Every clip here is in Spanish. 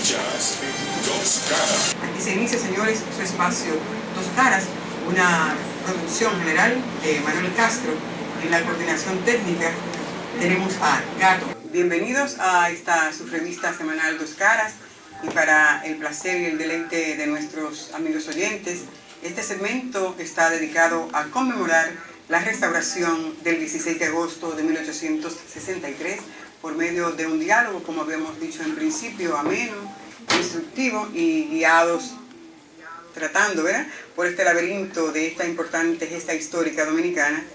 Escuchas Dos Caras. Aquí se inicia, señores, su espacio Dos Caras, una producción general de Manuel Castro. En la coordinación técnica tenemos a Gato. Bienvenidos a esta su revista semanal Dos Caras, y para el placer y el deleite de nuestros amigos oyentes, este segmento está dedicado a conmemorar la restauración del 16 de agosto de 1863 por medio de un diálogo, como habíamos dicho en principio, ameno, instructivo y guiados tratando, ¿verdad?, por este laberinto de esta importante gesta histórica dominicana.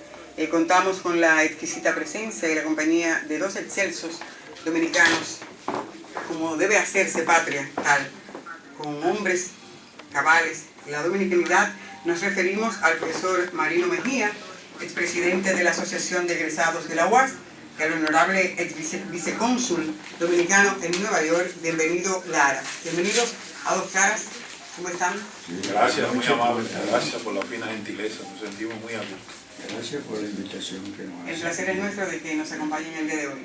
Contamos con la exquisita presencia y la compañía de dos excelsos dominicanos, como debe hacerse patria tal, con hombres cabales de la dominicanidad. Nos referimos al profesor Marino Mejía, expresidente de la Asociación de Egresados de la UAS, y al honorable ex vicecónsul dominicano en Nueva York. Bienvenido, Lara. Bienvenidos a Dos Caras. ¿Cómo están? Gracias, muy amable. Gracias por la fina gentileza. Nos sentimos muy a gusto. Gracias por la invitación que nos hacen. El placer es nuestro de que nos acompañen el día de hoy.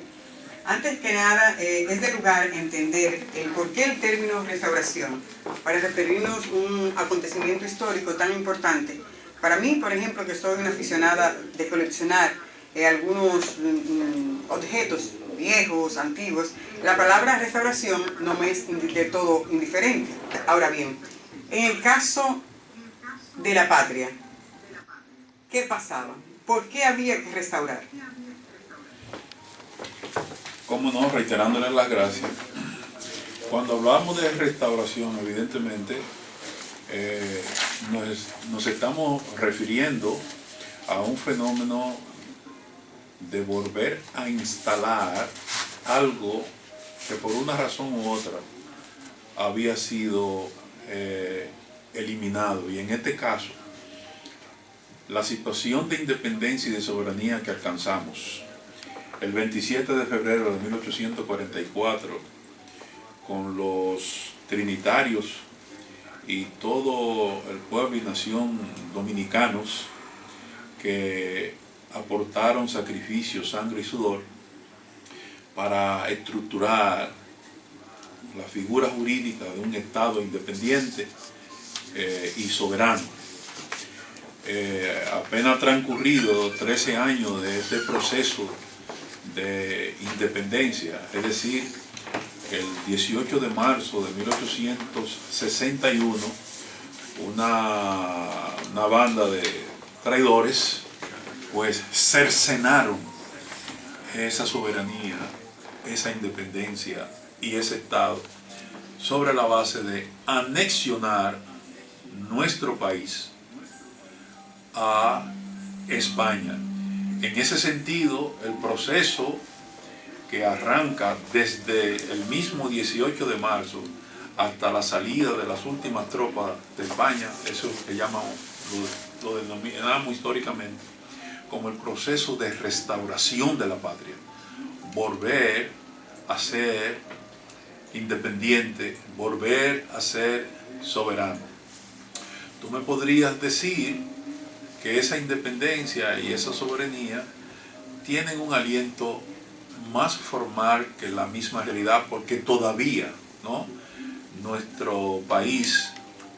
Antes que nada, es de lugar entender el por qué el término restauración, para referirnos a un acontecimiento histórico tan importante. Para mí, por ejemplo, que soy una aficionada de coleccionar algunos objetos viejos, antiguos, la palabra restauración no me es de todo indiferente. Ahora bien, en el caso de la patria, ¿qué pasaba? ¿Por qué había que restaurar? Cómo no, reiterándoles las gracias. Cuando hablamos de restauración, evidentemente, nos estamos refiriendo a un fenómeno de volver a instalar algo que por una razón u otra había sido eliminado. Y en este caso, la situación de independencia y de soberanía que alcanzamos el 27 de febrero de 1844, con los trinitarios y todo el pueblo y nación dominicanos que aportaron sacrificio, sangre y sudor para estructurar la figura jurídica de un Estado independiente y soberano. Apenas transcurrido 13 años de este proceso de independencia, es decir, el 18 de marzo de 1861, una banda de traidores pues cercenaron esa soberanía, esa independencia y ese Estado sobre la base de anexionar nuestro país a España. En ese sentido, el proceso que arranca desde el mismo 18 de marzo hasta la salida de las últimas tropas de España, eso que lo denominamos históricamente como el proceso de restauración de la patria, volver a ser independiente, volver a ser soberano. Tú me podrías decir que esa independencia y esa soberanía tienen un aliento más formal que la misma realidad, porque todavía, ¿no?, nuestro país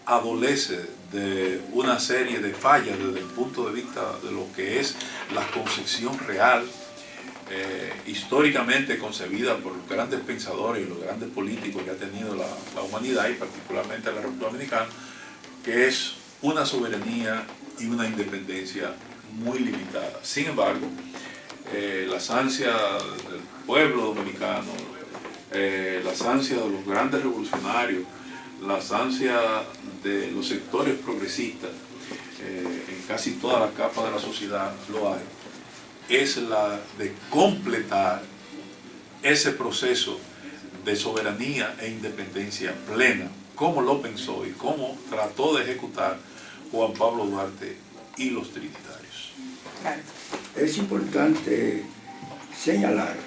adolece de una serie de fallas desde el punto de vista de lo que es la concepción real, históricamente concebida por los grandes pensadores y los grandes políticos que ha tenido la humanidad, y particularmente la República Dominicana, que es una soberanía y una independencia muy limitada. Sin embargo, las ansias del pueblo dominicano, las ansias de los grandes revolucionarios, las ansias de los sectores progresistas, en casi todas las capas de la sociedad lo hay, es la de completar ese proceso de soberanía e independencia plena, como lo pensó y como trató de ejecutar Juan Pablo Duarte y los trinitarios. Es importante señalar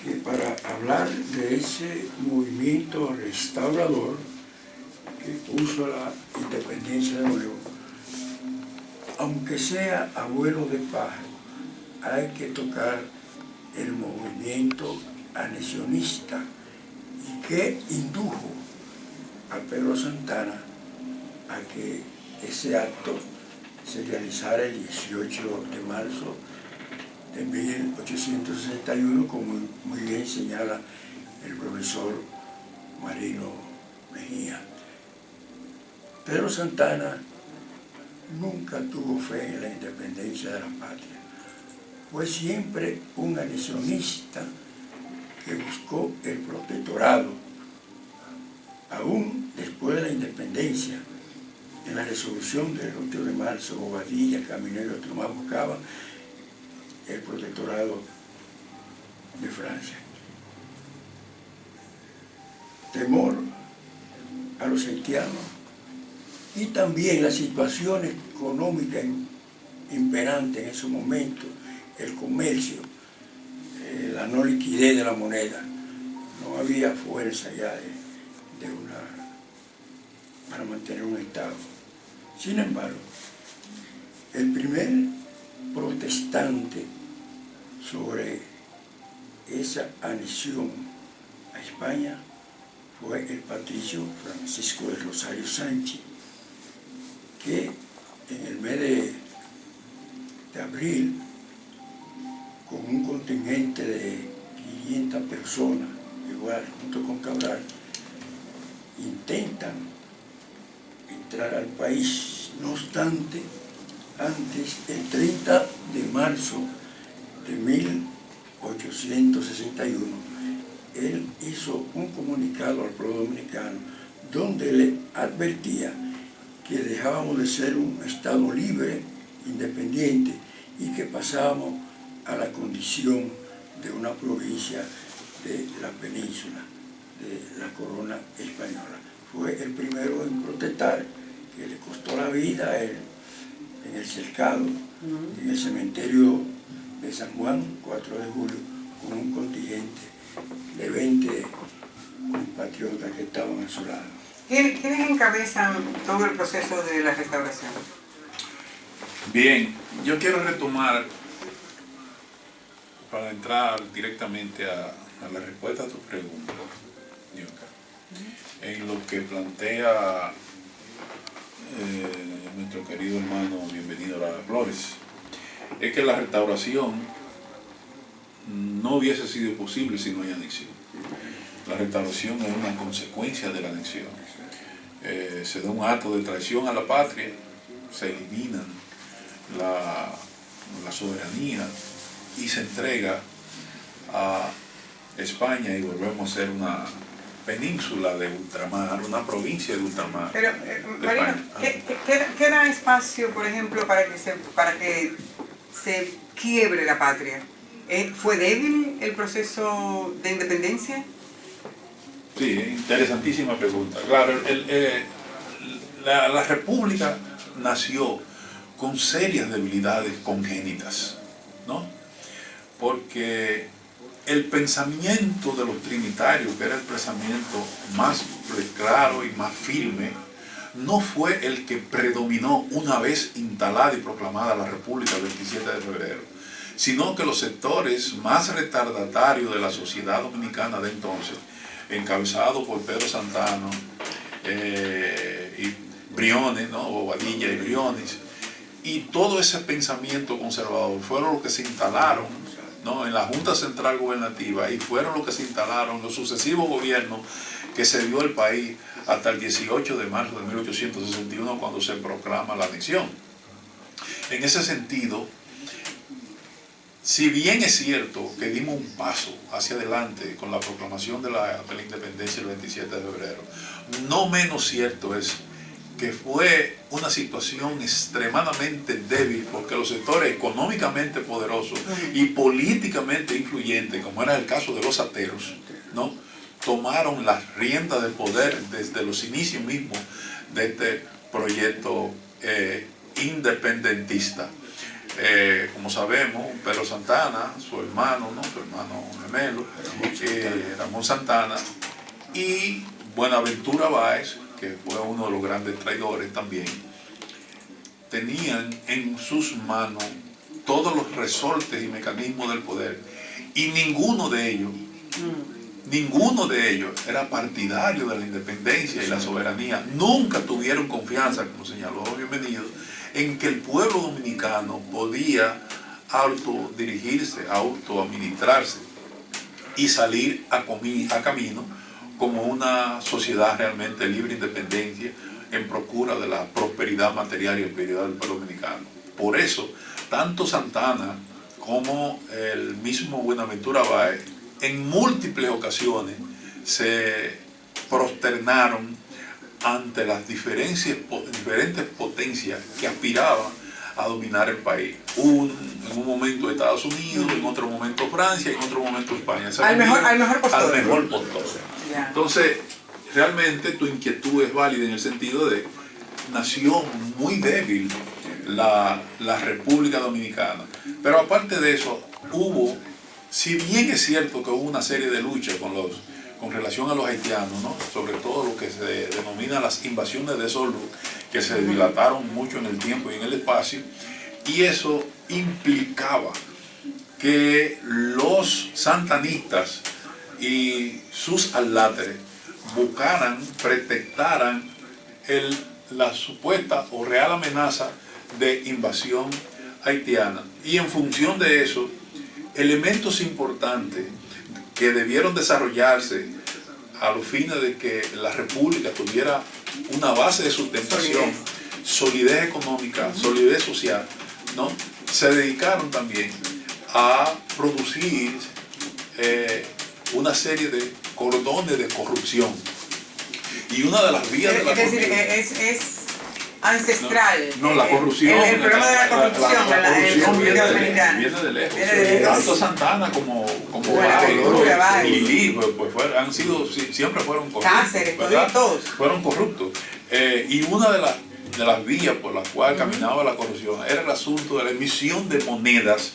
que para hablar de ese movimiento restaurador que puso la independencia de nuevo, aunque sea abuelo de pájaro, hay que tocar el movimiento anexionista y que indujo a Pedro Santana a que ese acto se realizara el 18 de marzo de 1861, como muy bien señala el profesor Marino Mejía. Pedro Santana nunca tuvo fe en la independencia de la patria. Fue siempre un anexionista que buscó el protectorado, aún después de la independencia. En la resolución del 8 de marzo, Bobadilla, Caminero y otros más buscaban el protectorado de Francia. Temor a los haitianos y también la situación económica imperante en ese momento, el comercio, la no liquidez de la moneda. No había fuerza ya para mantener un Estado. Sin embargo, el primer protestante sobre esa anexión a España fue el patricio Francisco de Rosario Sánchez, que en el mes de abril, con un contingente de 500 personas, igual junto con Cabral, intentan entrar al país. No obstante, antes, el 30 de marzo de 1861, él hizo un comunicado al pueblo dominicano donde le advertía que dejábamos de ser un Estado libre, independiente, y que pasábamos a la condición de una provincia de la península, de la corona española. Fue el primero en protestar, que le costó la vida en el cercado, en el cementerio de San Juan, 4 de julio, con un contingente de 20 compatriotas que estaban a su lado. ¿Quiénes encabezan todo el proceso de la restauración? Bien, yo quiero retomar, para entrar directamente a la respuesta a tu pregunta, Yonka, en lo que plantea nuestro querido hermano Bienvenido a las Flores, es que la restauración no hubiese sido posible si no hay anexión. La restauración es una consecuencia de la anexión. Se da un acto de traición a la patria, se eliminan la soberanía y se entrega a España y volvemos a ser una península de ultramar, una provincia de ultramar. Pero, Marino, ¿qué da espacio, por ejemplo, para que se quiebre la patria? ¿Fue débil el proceso de independencia? Sí, interesantísima pregunta. Claro, la República nació con serias debilidades congénitas, ¿no? Porque el pensamiento de los trinitarios, que era el pensamiento más claro y más firme, no fue el que predominó una vez instalada y proclamada la República el 27 de febrero, sino que los sectores más retardatarios de la sociedad dominicana de entonces, encabezados por Pedro Santana y Briones, ¿no? Bobadilla y Briones, y todo ese pensamiento conservador fueron los que se instalaron, ¿no? En la Junta Central Gubernativa, y fueron los que se instalaron en los sucesivos gobiernos que se dio el país hasta el 18 de marzo de 1861, cuando se proclama la anexión. En ese sentido, si bien es cierto que dimos un paso hacia adelante con la proclamación de la independencia el 27 de febrero, no menos cierto es que fue una situación extremadamente débil, porque los sectores económicamente poderosos y políticamente influyentes, como era el caso de los ateros, ¿no?, tomaron las riendas del poder desde los inicios mismos de este proyecto independentista. Como sabemos, Pedro Santana, su hermano, ¿no?, su hermano gemelo, Ramón Santana, y Buenaventura Báez, que fue uno de los grandes traidores también, tenían en sus manos todos los resortes y mecanismos del poder, y ninguno de ellos ninguno de ellos era partidario de la independencia y la soberanía. Nunca tuvieron confianza, como señaló Bienvenido, en que el pueblo dominicano podía autodirigirse, autoadministrarse y salir a camino como una sociedad realmente libre e independencia en procura de la prosperidad material y espiritual del pueblo dominicano. Por eso, tanto Santana como el mismo Buenaventura Báez en múltiples ocasiones se prosternaron ante las diferentes potencias que aspiraban a dominar el país. En un momento Estados Unidos, en otro momento Francia, en otro momento España. Al mejor postor. Al mejor postor. Yeah. Entonces, realmente tu inquietud es válida en el sentido de nació muy débil la República Dominicana. Pero aparte de eso, si bien es cierto que hubo una serie de luchas con relación a los haitianos, ¿no? Sobre todo lo que se denomina las invasiones de Solú, que se dilataron mucho en el tiempo y en el espacio, y eso implicaba que los santanistas y sus adláteres pretextaran la supuesta o real amenaza de invasión haitiana. Y en función de eso, elementos importantes que debieron desarrollarse a los fines de que la República tuviera una base de sustentación, solidez económica, solidez social, ¿no? Se dedicaron también a producir una serie de cordones de corrupción. Y una de las vías de la corrupción... Es ancestral. No, la corrupción... El problema de la corrupción viene de lejos. Tanto Santana como Báez y Lee, pues siempre fueron corruptos. Cáceres, todos. Fueron corruptos. Y una de las vías por las cuales caminaba la corrupción era el asunto de la emisión de monedas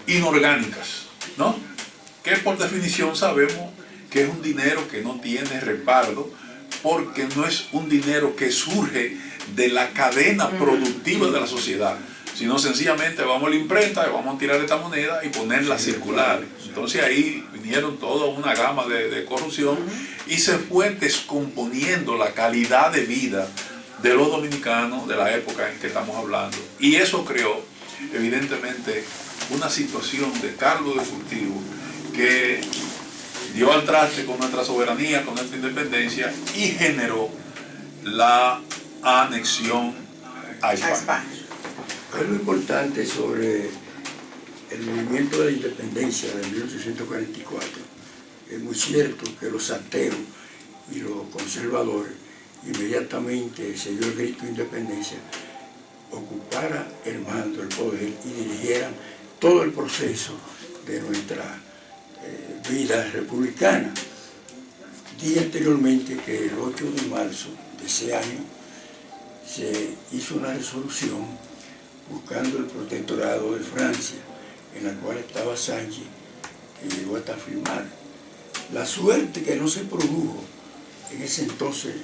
inorgánicas, ¿no? Que por definición sabemos que es un dinero que no tiene respaldo, porque no es un dinero que surge de la cadena productiva de la sociedad, sino sencillamente vamos a la imprenta y vamos a tirar esta moneda y ponerla a circular. Entonces ahí vinieron toda una gama de corrupción y se fue descomponiendo la calidad de vida de los dominicanos de la época en que estamos hablando. Y eso creó, evidentemente, una situación de caldo de cultivo que dio al traste con nuestra soberanía, con nuestra independencia y generó la anexión a España. Algo importante sobre el movimiento de la independencia de 1844. Es muy cierto que los ateos y los conservadores inmediatamente se dio el grito de independencia, ocupara el mando, el poder y dirigieran todo el proceso de nuestra vida republicana. Dije anteriormente que el 8 de marzo de ese año se hizo una resolución buscando el protectorado de Francia, en la cual estaba Sánchez, que llegó hasta firmar. La suerte que no se produjo en ese entonces,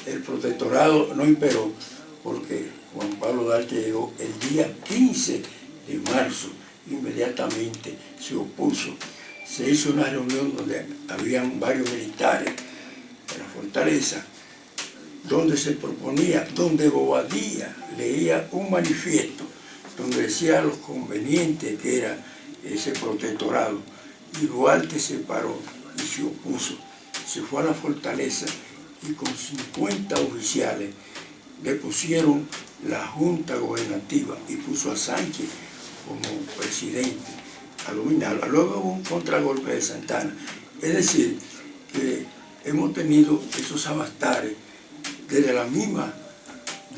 el protectorado no imperó, porque Juan Pablo Duarte llegó el día 15 de marzo, inmediatamente se opuso. Se hizo una reunión donde habían varios militares de la fortaleza, donde se proponía, donde Bobadilla leía un manifiesto donde decía lo conveniente que era ese protectorado, y Duarte se paró y se opuso. Se fue a la fortaleza y con 50 oficiales le pusieron la junta gobernativa y puso a Sánchez como presidente a dominarla. Luego hubo un contragolpe de Santana. Es decir, que hemos tenido esos avatares desde la misma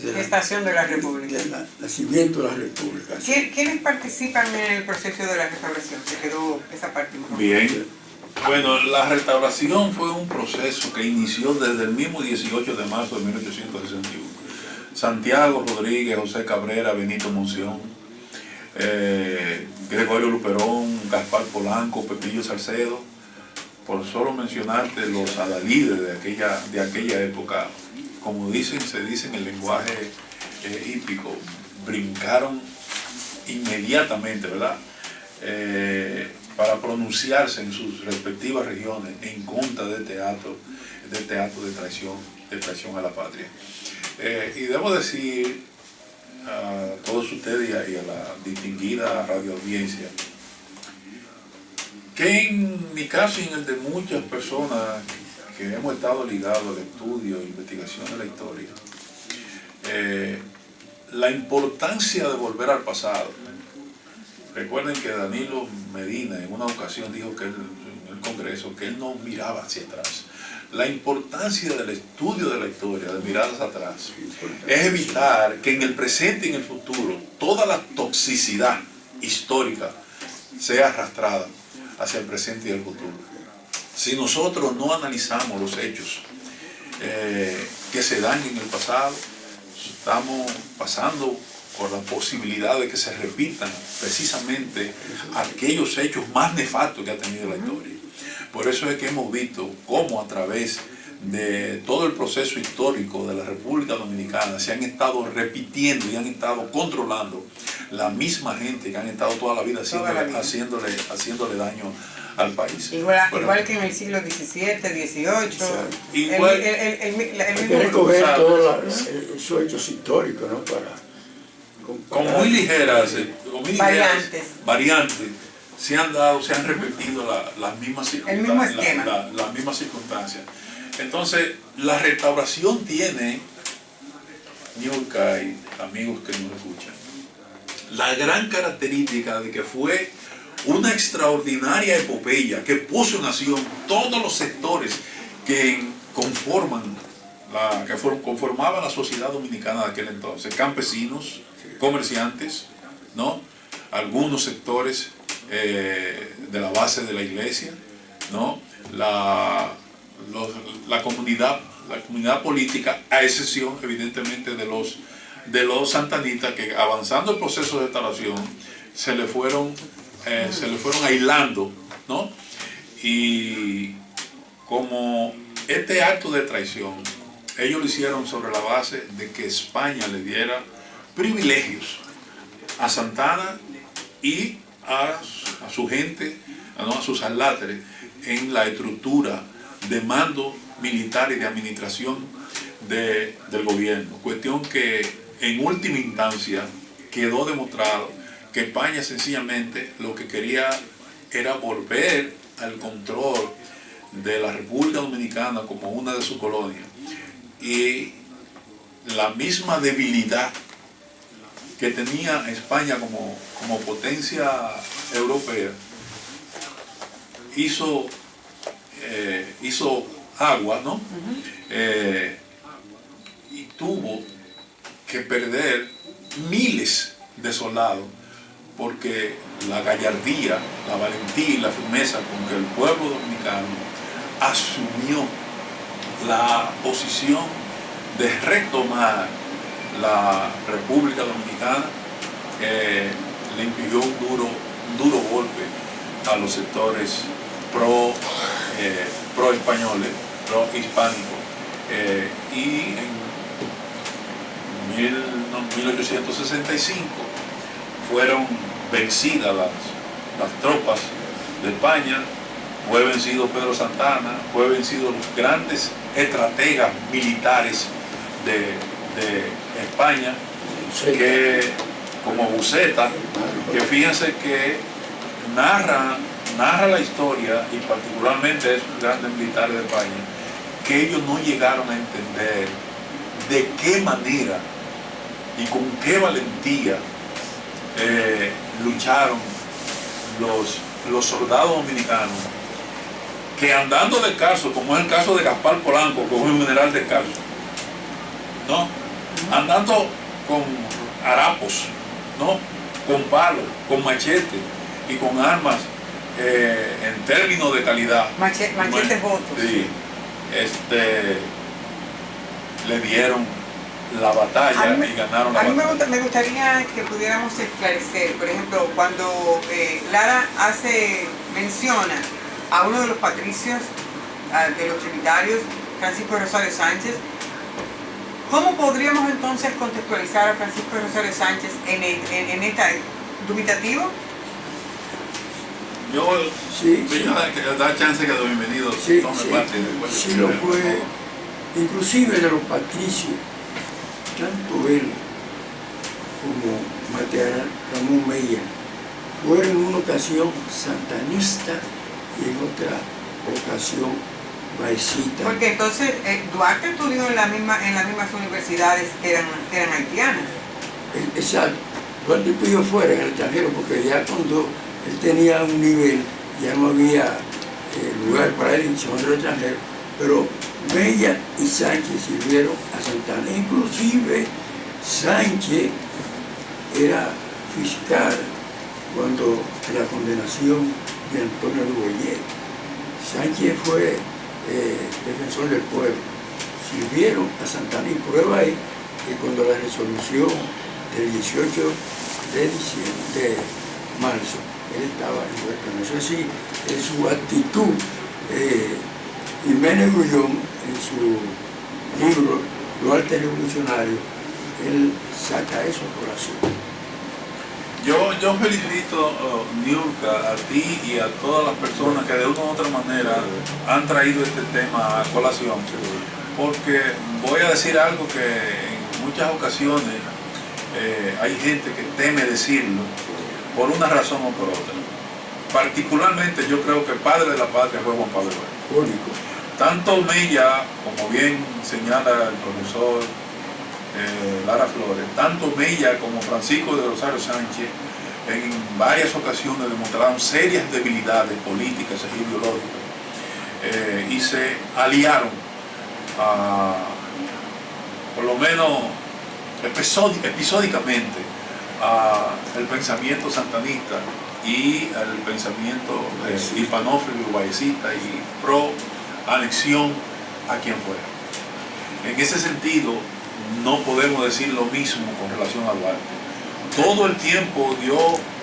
gestación de la República. Desde el nacimiento de la República. ¿Quiénes participan en el proceso de la restauración? Se quedó esa parte. Bien. Bueno, la restauración fue un proceso que inició desde el mismo 18 de marzo de 1861. Santiago Rodríguez, José Cabrera, Benito Monción, Gregorio Luperón, Gaspar Polanco, Pepillo Salcedo, por solo mencionarte los adalides de aquella época, como se dice en el lenguaje hípico, brincaron inmediatamente, ¿verdad? para pronunciarse en sus respectivas regiones en contra del teatro de traición a la patria. Y debo decir a todos ustedes y a la distinguida radioaudiencia que en mi caso y en el de muchas personas que hemos estado ligados al estudio e investigación de la historia, la importancia de volver al pasado. Recuerden que Danilo Medina en una ocasión dijo que en el Congreso que él no miraba hacia atrás. La importancia del estudio de la historia, de mirar hacia atrás, es evitar que en el presente y en el futuro toda la toxicidad histórica sea arrastrada hacia el presente y el futuro. Si nosotros no analizamos los hechos que se dan en el pasado, estamos pasando por la posibilidad de que se repitan precisamente aquellos hechos más nefastos que ha tenido la historia. Por eso es que hemos visto cómo a través de todo el proceso histórico de la República Dominicana se han estado repitiendo y han estado controlando la misma gente que han estado toda la vida haciéndole daño al país. Igual que en el siglo XVII, XVIII, igual, hay que recoger todos esos hechos históricos, ¿no? Con muy ligeras variantes se han repetido las mismas circunstancias. Entonces, la restauración tiene, Niurka y amigos que nos escuchan, la gran característica de que fue una extraordinaria epopeya que puso en acción todos los sectores que conformaban la sociedad dominicana de aquel entonces: campesinos, comerciantes, ¿no? Algunos sectores de la base de la iglesia, ¿no? La comunidad política, a excepción evidentemente de los santanistas, que avanzando el proceso de instalación se le fueron aislando, ¿no? Y como este acto de traición ellos lo hicieron sobre la base de que España le diera privilegios a Santana y a su gente, ¿no? A sus aláteres en la estructura de mando militar y de administración del gobierno. Cuestión que en última instancia quedó demostrado que España sencillamente lo que quería era volver al control de la República Dominicana como una de sus colonias, y la misma debilidad que tenía España como potencia europea hizo agua, ¿no? Y tuvo que perder miles de soldados, porque la gallardía, la valentía y la firmeza con que el pueblo dominicano asumió la posición de retomar la República Dominicana, le impidió un duro golpe a los sectores pro españoles, pro hispánicos, y en 1865 fueron vencidas las tropas de España. Fue vencido Pedro Santana, fue vencido los grandes estrategas militares de España, que como Buceta, que fíjense que narra la historia, y particularmente esos grandes militares de España, que ellos no llegaron a entender de qué manera y con qué valentía lucharon los soldados dominicanos, que andando descalzos, como es el caso de Gaspar Polanco, que es un general descalzo, ¿no? Andando con harapos, ¿no? Con palos, con machetes y con armas en términos de calidad. Machetes votos. Sí, le dieron la batalla y ganaron la batalla. A mí me gustaría que pudiéramos esclarecer, por ejemplo, cuando Lara menciona a uno de los patricios, de los trinitarios, Francisco Rosario Sánchez. ¿Cómo podríamos entonces contextualizar a Francisco Rosario Sánchez en esta dubitativo? Yo Sí, voy sí. a dar chance que los bienvenidos Sí, tomen sí, parte después. sí lo fue, inclusive de los patricios, tanto él como Mateus Ramón Mella fueron en una ocasión santanista y en otra ocasión maecita. Porque entonces Duarte estudió en las mismas universidades que eran haitianas. Exacto. Duarte pidió fuera en el extranjero porque ya cuando él tenía un nivel ya no había lugar para él en el extranjero, pero Mella y Sánchez sirvieron a Santana. Inclusive Sánchez era fiscal cuando la condenación de Antonio Duboyer. Sánchez fue defensor del pueblo. Sirvieron a Santana y prueba es que cuando la resolución del 18 de marzo, él estaba envuelto. No sé si en su actitud, Jiménez Grullón, en su libro Duarte Revolucionario, él saca eso a colación. Yo felicito, Niurka, a ti y a todas las personas que de una u otra manera han traído este tema a colación, porque voy a decir algo que en muchas ocasiones hay gente que teme decirlo por una razón o por otra. Particularmente yo creo que el padre de la patria fue Juan Pablo Duarte. Único. Tanto Mella, como bien señala el profesor Lara Flores, tanto Mella como Francisco de Rosario Sánchez en varias ocasiones demostraron serias debilidades políticas e ideológicas y se aliaron por lo menos episódicamente al pensamiento santanista y al pensamiento hispanófilo y vallecista y pro anexión a quien fuera. En ese sentido, no podemos decir lo mismo con relación a Duarte. Todo el tiempo dio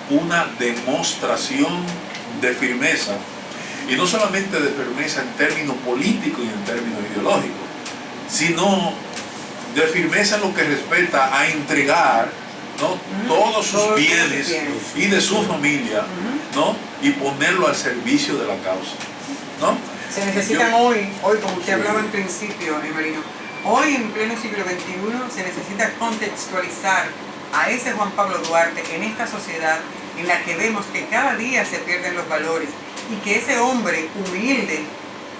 una demostración de firmeza, y no solamente de firmeza en términos políticos y en términos ideológicos, sino de firmeza en lo que respecta a entregar, ¿no?, todos sus bienes y de su familia, ¿no?, y ponerlo al servicio de la causa, ¿no? Se necesitan hoy, como usted hablaba en principio, Emerino, hoy en pleno siglo XXI se necesita contextualizar a ese Juan Pablo Duarte en esta sociedad en la que vemos que cada día se pierden los valores y que ese hombre humilde,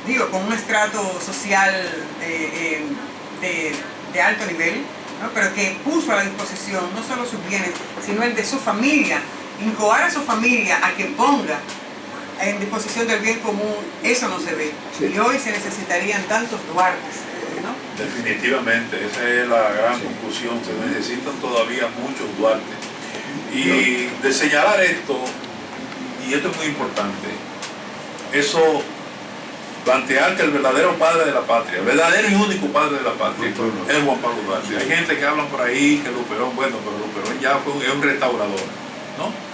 digo, con un estrato social de alto nivel, ¿no?, pero que puso a la disposición no solo sus bienes, sino el de su familia, incoar a su familia a que ponga en disposición del bien común, eso no se ve. Sí. Y hoy se necesitarían tantos Duartes, ¿no? Definitivamente, esa es la gran conclusión, se necesitan todavía muchos Duartes. Y de señalar esto, y esto es muy importante, eso, plantear que el verdadero padre de la patria, el verdadero y único padre de la patria, es Juan Pablo Duarte. Hay gente que habla por ahí que Luperón, bueno, pero Luperón ya es un restaurador, ¿no?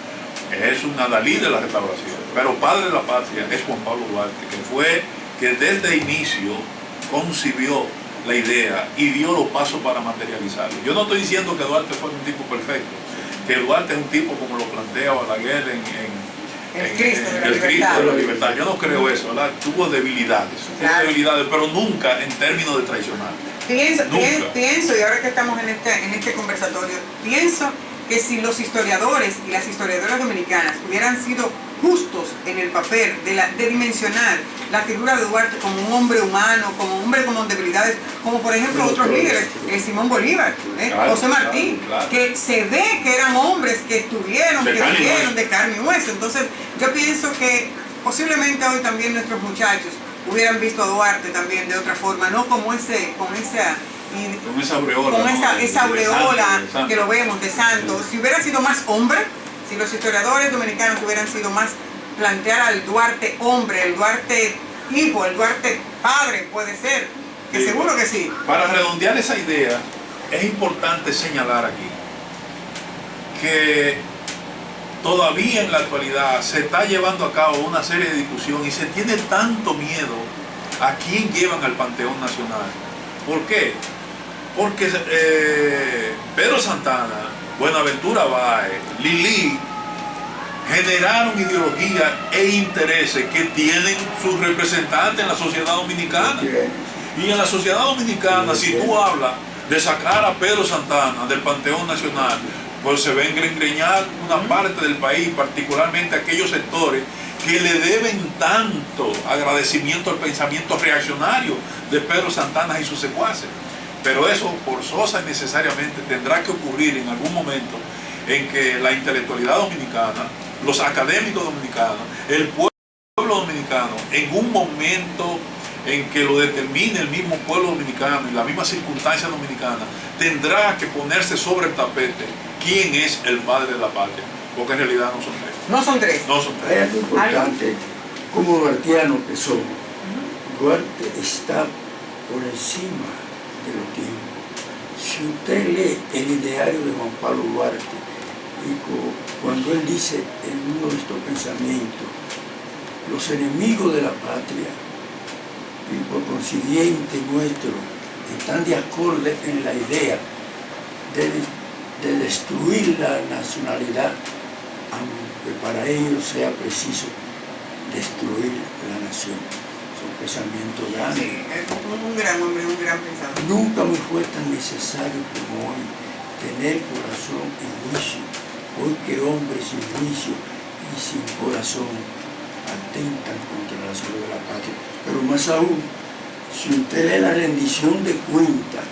Es un adalid de la restauración, pero padre de la patria es Juan Pablo Duarte, que fue que desde el inicio concibió la idea y dio los pasos para materializarlo. Yo no estoy diciendo que Duarte fue un tipo perfecto, que Duarte es un tipo como lo plantea Balaguer en el Cristo de la libertad. Yo no creo eso, ¿verdad? Tuvo debilidades, pero nunca en términos de traicionar. Pienso, y ahora que estamos en este conversatorio, pienso que si los historiadores y las historiadoras dominicanas hubieran sido justos en el papel de dimensionar la figura de Duarte como un hombre humano, como un hombre con debilidades, como por ejemplo otros líderes, Simón Bolívar, José Martí, que se ve que eran hombres que estuvieron, que vivieron de carne y hueso. Entonces yo pienso que posiblemente hoy también nuestros muchachos hubieran visto a Duarte también de otra forma, no como con esa aureola que lo vemos de santo. Si hubiera sido más hombre, si los historiadores dominicanos hubieran sido más, plantear al Duarte hombre, el Duarte hijo, el Duarte padre, puede ser, que sí, seguro que sí. Para redondear esa idea, es importante señalar aquí que todavía en la actualidad se está llevando a cabo una serie de discusiones y se tiene tanto miedo a quién llevan al Panteón Nacional. ¿Por qué? Porque Pedro Santana, Buenaventura Báez, Lili, generaron ideologías e intereses que tienen sus representantes en la sociedad dominicana. Y en la sociedad dominicana, si tú hablas de sacar a Pedro Santana del Panteón Nacional, pues se ve engreñar una parte del país, particularmente aquellos sectores que le deben tanto agradecimiento al pensamiento reaccionario de Pedro Santana y sus secuaces. Pero eso forzosa y necesariamente tendrá que ocurrir en algún momento en que la intelectualidad dominicana, los académicos dominicanos, el pueblo dominicano, en un momento en que lo determine el mismo pueblo dominicano y la misma circunstancia dominicana, tendrá que ponerse sobre el tapete quién es el padre de la patria, porque en realidad no son tres. No son tres. No son tres. Hay algo importante, como duartianos que somos. Duarte está por encima de los tiempos. Si usted lee el ideario de Juan Pablo Duarte, y cuando él dice en uno de estos pensamientos, los enemigos de la patria, y por consiguiente nuestro, están de acuerdo en la idea de destruir la nacionalidad, aunque para ello sea preciso destruir la nación. Son pensamientos grandes. Sí, es un gran hombre, un gran pensador. Nunca me fue tan necesario como hoy tener corazón en juicio. Hoy que hombres sin juicio y sin corazón atentan contra la salud de la patria. Pero más aún, si usted lee la rendición de cuentas,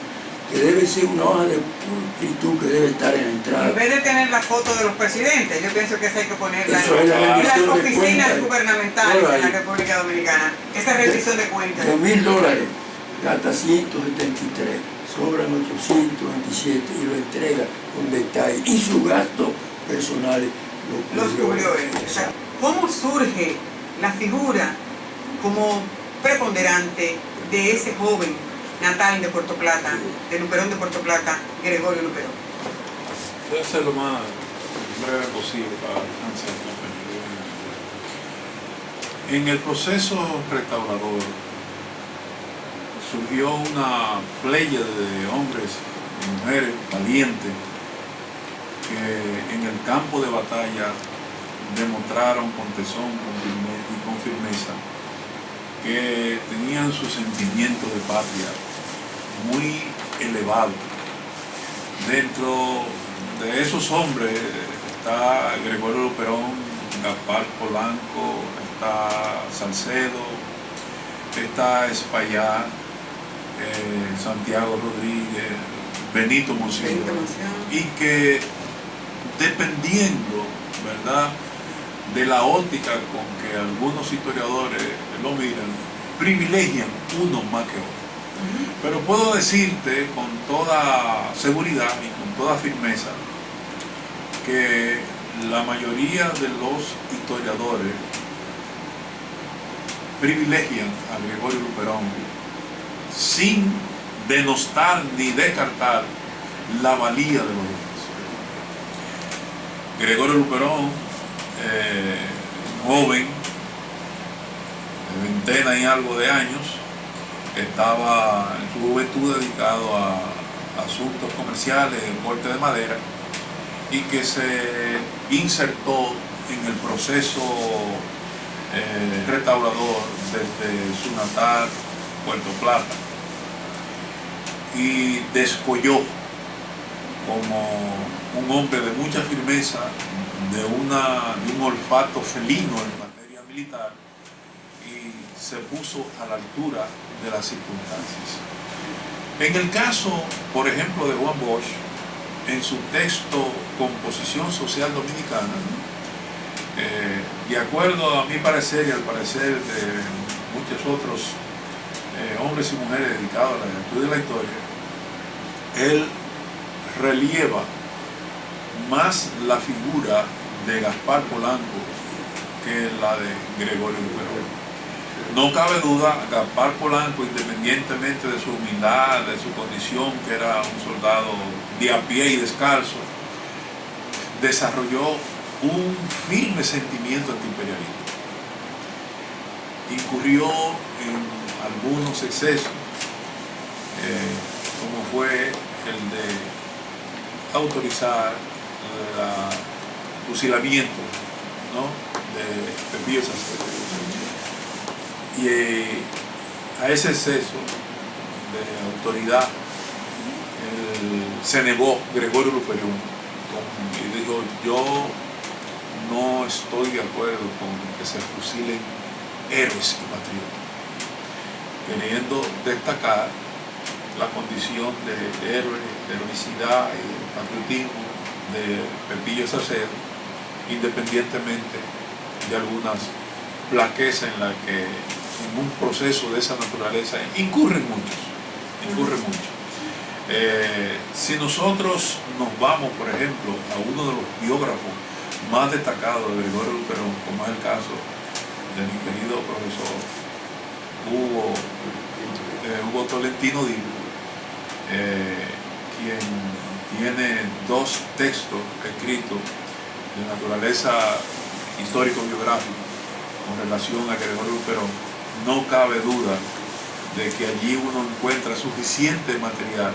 que debe ser una hoja de pulcritud que debe estar en la entrada. En vez de tener la foto de los presidentes, yo pienso que esa hay que ponerla Eso es la en las rendición de oficinas cuentas. gubernamentales Ahora, en la República Dominicana. Esa rendición de cuentas. De $1.000, gasta 173, sobran 827 y lo entrega con detalle. Y sus gastos personales Los cubrió él. Exacto. ¿Cómo surge la figura como preponderante de ese joven natal de Puerto Plata, de Luperón de Puerto Plata, Gregorio Luperón? Voy a hacer lo más breve posible para alcanzar la pena. En el proceso restaurador surgió una playa de hombres y mujeres valientes que en el campo de batalla demostraron con tesón y con firmeza que tenían su sentimiento de patria muy elevado. Dentro de esos hombres está Gregorio Luperón, Gaspar Polanco, está Salcedo, está Espaillá, Santiago Rodríguez, Benito Moción, y que dependiendo, ¿verdad?, de la óptica con que algunos historiadores lo miran, privilegian unos más que otros. Pero puedo decirte con toda seguridad y con toda firmeza que la mayoría de los historiadores privilegian a Gregorio Luperón sin denostar ni descartar la valía de los demás. Gregorio Luperón, joven, de veintena y algo de años, estaba en su juventud dedicado a asuntos comerciales, de corte de madera, y que se insertó en el proceso restaurador desde su natal Puerto Plata y descolló como un hombre de mucha firmeza, de un olfato felino en materia militar, y se puso a la altura de las circunstancias. En el caso, por ejemplo, de Juan Bosch, en su texto Composición Social Dominicana, de acuerdo a mi parecer y al parecer de muchos otros hombres y mujeres dedicados a la estudio de la historia, él relieva más la figura de Gaspar Polanco que la de Gregorio Luperón. No cabe duda, Gaspar Polanco, independientemente de su humildad, de su condición, que era un soldado de a pie y descalzo, desarrolló un firme sentimiento antiimperialista. Incurrió en algunos excesos, como fue el de autorizar el fusilamiento, ¿no? De Pepillo Salcedo. Y a ese exceso de autoridad se negó Gregorio Luperón y dijo: yo no estoy de acuerdo con que se fusilen héroes y patriotas, queriendo destacar la condición de héroe, de heroicidad y de patriotismo de Pepillo Salcedo, independientemente de algunas flaquezas en las que en un proceso de esa naturaleza incurren muchos. Si nosotros nos vamos, por ejemplo, a uno de los biógrafos más destacados de Gregorio Luperón, como es el caso de mi querido profesor Hugo Tolentino Divo, quien tiene 2 textos escritos de naturaleza histórico-biográfica con relación a Gregorio Luperón, no cabe duda de que allí uno encuentra suficiente material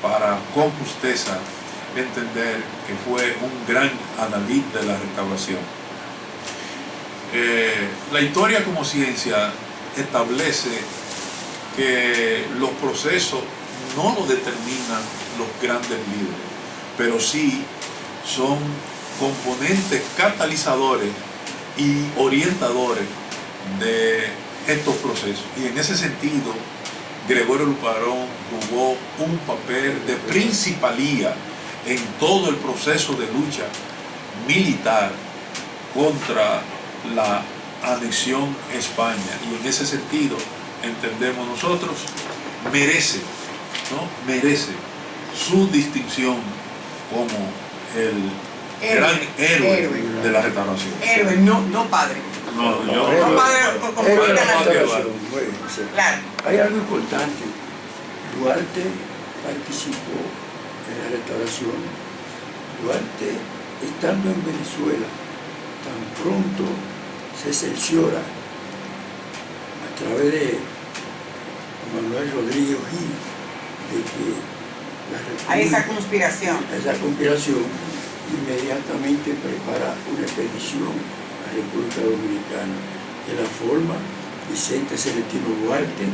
para con justeza entender que fue un gran adalid de la Restauración. La historia como ciencia establece que los procesos no lo determinan los grandes líderes, pero sí son componentes catalizadores y orientadores de estos procesos. Y en ese sentido, Gregorio Luperón jugó un papel de principalía en todo el proceso de lucha militar contra la anexión a España. Y en ese sentido, entendemos nosotros, merece su distinción como el gran héroe de la Restauración. Héroe, no padre. No padre, claro. Hay algo importante. Duarte participó en la Restauración. Duarte, estando en Venezuela, tan pronto se cerciora a través de Manuel Rodríguez Gil de que la República, A esa conspiración, inmediatamente prepara una expedición a la República Dominicana, que la forma Vicente Celestino Duarte,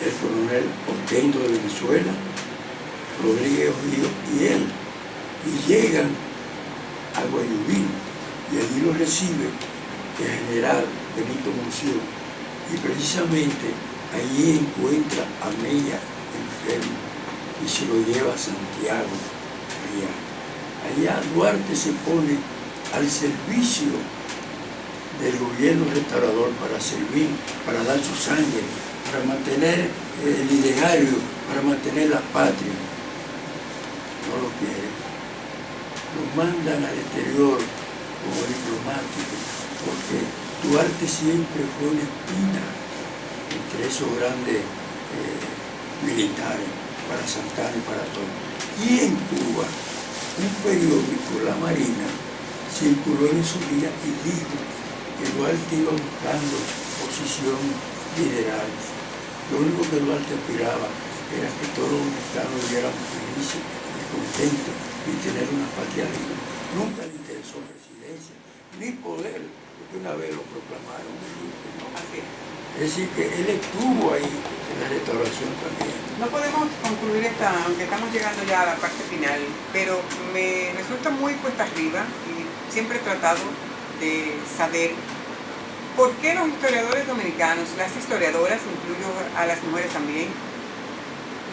el coronel Oquendo de Venezuela, Rodríguez Río y él, y llegan a Guayubín, y allí lo recibe el general Benito Monción, y precisamente allí encuentra a Mella enfermo y se lo lleva a Santiago. Allá Duarte se pone al servicio del gobierno restaurador para servir, para dar su sangre, para mantener el ideario, para mantener la patria. No lo quieren. Lo mandan al exterior como diplomático, porque Duarte siempre fue una espina entre esos grandes militares, para Santana y para todo. Y en Cuba, un periódico, La Marina, circuló en esos días y dijo que Duarte iba buscando posición lideral. Lo único que Duarte aspiraba era que todos los mexicanos vivieran felices y contentos y tener una patria libre. Nunca le interesó presidencia ni poder, porque una vez lo proclamaron. ¿No? Es decir, que él estuvo ahí en la Restauración también. No podemos concluir aunque estamos llegando ya a la parte final, pero me resulta muy cuesta arriba y siempre he tratado de saber por qué los historiadores dominicanos, las historiadoras, incluyo a las mujeres también,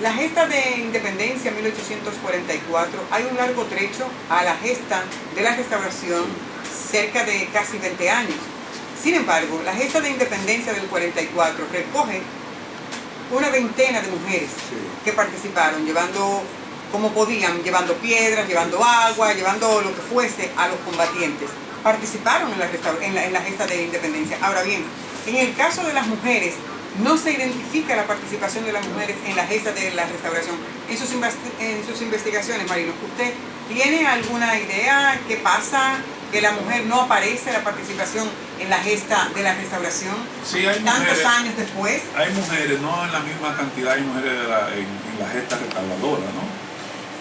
la gesta de independencia 1844, hay un largo trecho a la gesta de la Restauración, cerca de casi 20 años. Sin embargo, la gesta de independencia del 44 recoge una veintena de mujeres que participaron, llevando como podían, llevando piedras, llevando agua, llevando lo que fuese a los combatientes. Participaron en la gesta de independencia. Ahora bien, en el caso de las mujeres, no se identifica la participación de las mujeres en la gesta de la Restauración. En sus investigaciones, Marino, ¿usted tiene alguna idea qué pasa? Que la mujer no aparece la participación en la gesta de la Restauración, sí, hay tantos mujeres, años después. Hay mujeres, no en la misma cantidad, hay mujeres en la gesta restauradora, ¿no?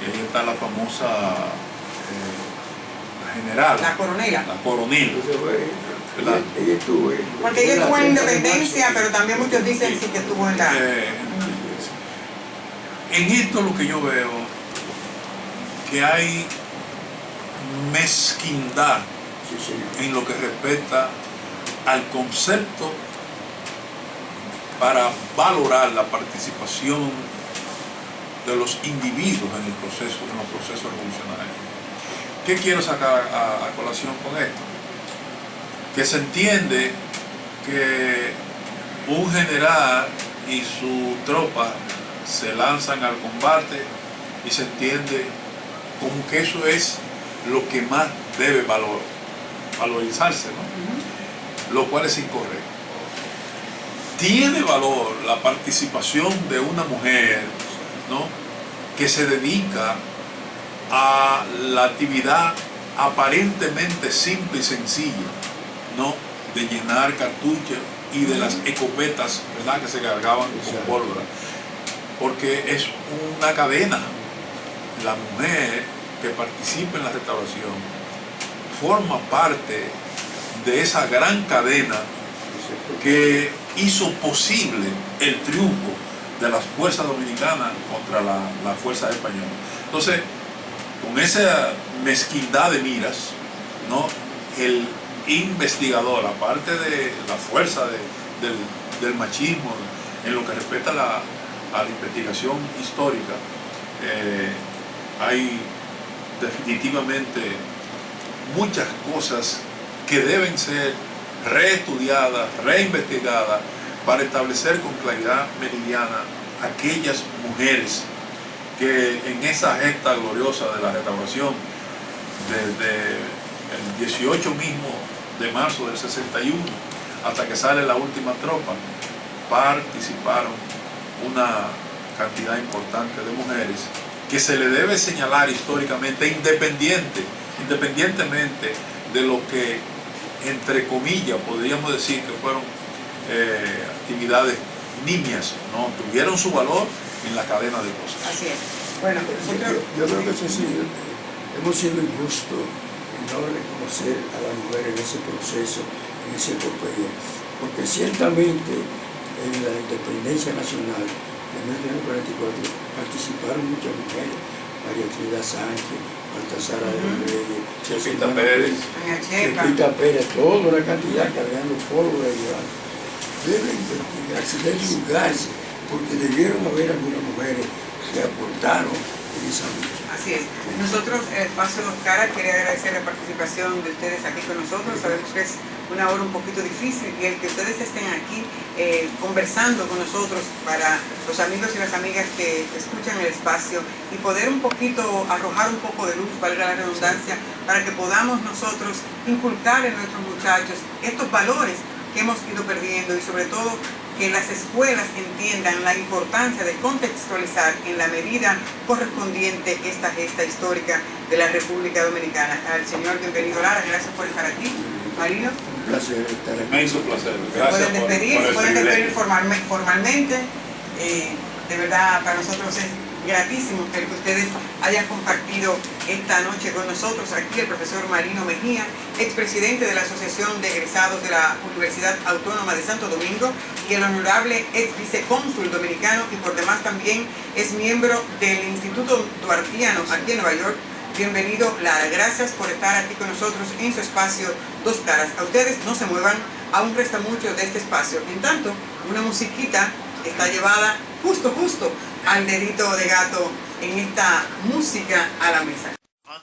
Y ahí está la famosa general. La coronela. La coronel. Entonces, ¿Verdad? ella estuvo Porque ella estuvo en Independencia, pero también muchos dicen sí que estuvo en la... En esto lo que yo veo, que hay mezquindad en lo que respecta al concepto para valorar la participación de los individuos en los procesos revolucionarios. ¿Qué quiero sacar a colación con esto? Que se entiende que un general y su tropa se lanzan al combate y se entiende como que eso es lo que más debe valorizarse, ¿no? Lo cual es incorrecto. Tiene valor la participación de una mujer, ¿no?, que se dedica a la actividad aparentemente simple y sencilla, ¿no?, de llenar cartuchos y de las escopetas, ¿verdad?, que se cargaban con pólvora, porque es una cadena. La mujer que participa en la restauración forma parte de esa gran cadena que hizo posible el triunfo de las fuerzas dominicanas contra la fuerza española. Entonces, con esa mezquindad de miras, ¿no?, el investigador, aparte de la fuerza del machismo en lo que respecta a la investigación histórica, hay definitivamente muchas cosas que deben ser reestudiadas, reinvestigadas, para establecer con claridad meridiana aquellas mujeres que en esa gesta gloriosa de la restauración, desde el 18 mismo de marzo del 61 hasta que sale la última tropa, participaron una cantidad importante de mujeres que se le debe señalar históricamente, independientemente de lo que, entre comillas, podríamos decir que fueron actividades nimias, ¿no? Tuvieron su valor en la cadena de cosas. Así es. Bueno, yo creo que hemos sido injustos en no reconocer a la mujer en ese proceso, en ese epopeya, porque ciertamente en la independencia nacional de 1944 participaron muchas mujeres, María Trinidad Sánchez, Baltasara de los Reyes, Chepita Pérez, toda una cantidad cargando pólvora y llevando. Debe investigarse, debe juzgarse, porque debieron haber algunas mujeres que aportaron en esa lucha. Así es. Nosotros, el Espacio Dos Caras, quería agradecer la participación de ustedes aquí con nosotros. Sabemos que es una hora un poquito difícil y el que ustedes estén aquí conversando con nosotros para los amigos y las amigas que escuchan el espacio y poder un poquito arrojar un poco de luz, valga la redundancia, para que podamos nosotros inculcar en nuestros muchachos estos valores que hemos ido perdiendo y sobre todo que las escuelas entiendan la importancia de contextualizar en la medida correspondiente esta gesta histórica de la República Dominicana. Al señor bienvenido Lara, gracias por estar aquí. Marino. Un placer estar aquí. Inmenso placer. Gracias. Se pueden despedir formalmente. formalmente. De verdad, para nosotros es gratísimo el que ustedes hayan compartido esta noche con nosotros aquí el profesor Marino Mejía, expresidente de la Asociación de Egresados de la Universidad Autónoma de Santo Domingo y el honorable ex vicecónsul dominicano y por demás también es miembro del Instituto Duartiano aquí en Nueva York. Bienvenido Lara, gracias por estar aquí con nosotros en su espacio Dos Caras. A ustedes no se muevan, aún resta mucho de este espacio. En tanto, una musiquita está llevada justo al dedito de gato en esta música a la mesa.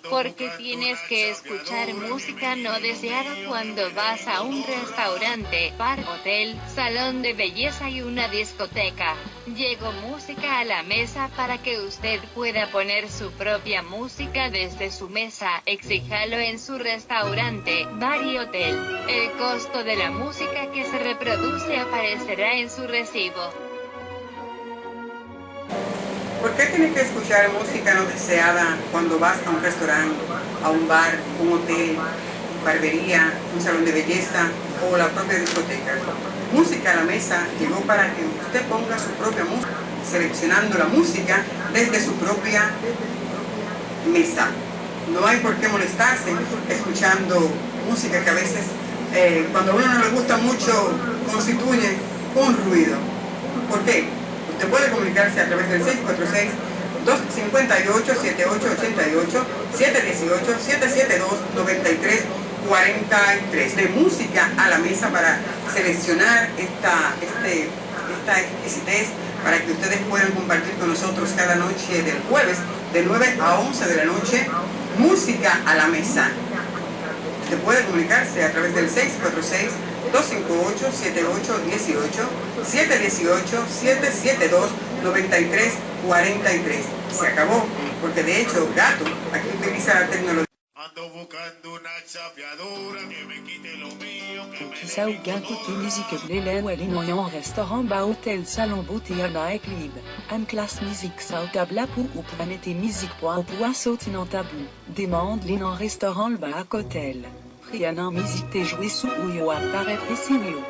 Porque tienes que escuchar música no deseada cuando vas a un restaurante, bar, hotel, salón de belleza y una discoteca. Llegó música a la mesa para que usted pueda poner su propia música desde su mesa. Exíjalo en su restaurante, bar y hotel. El costo de la música que se reproduce aparecerá en su recibo. ¿Por qué tienes que escuchar música no deseada cuando vas a un restaurante, a un bar, un hotel, barbería, un salón de belleza o la propia discoteca? Música a la mesa llegó para que usted ponga su propia música, seleccionando la música desde su propia mesa. No hay por qué molestarse escuchando música que a veces, cuando a uno no le gusta mucho, constituye un ruido. ¿Por qué? Usted puede comunicarse a través del 646-258-7888, 718-772-9343, de música a la mesa para seleccionar esta exquisitez para que ustedes puedan compartir con nosotros cada noche del jueves de 9 a 11 de la noche, música a la mesa. Usted puede comunicarse a través del 646-258-7818, 718-772-9343. Se acabó, porque de hecho Gato aquí utiliza la tecnología. Ando buscando una chapeadora que me quite lo mío, que me Kisa ou gato te musique blele ou alinoyan restaurant ba hotel salon beauté ana eklib. Am class musique sa ou tabla pou ou planete musique po ou poa sautin en tabou. Demande l'in en restaurant le ba à hotel. Prianan musique te joué sous ou yo apparaître ici ou yo.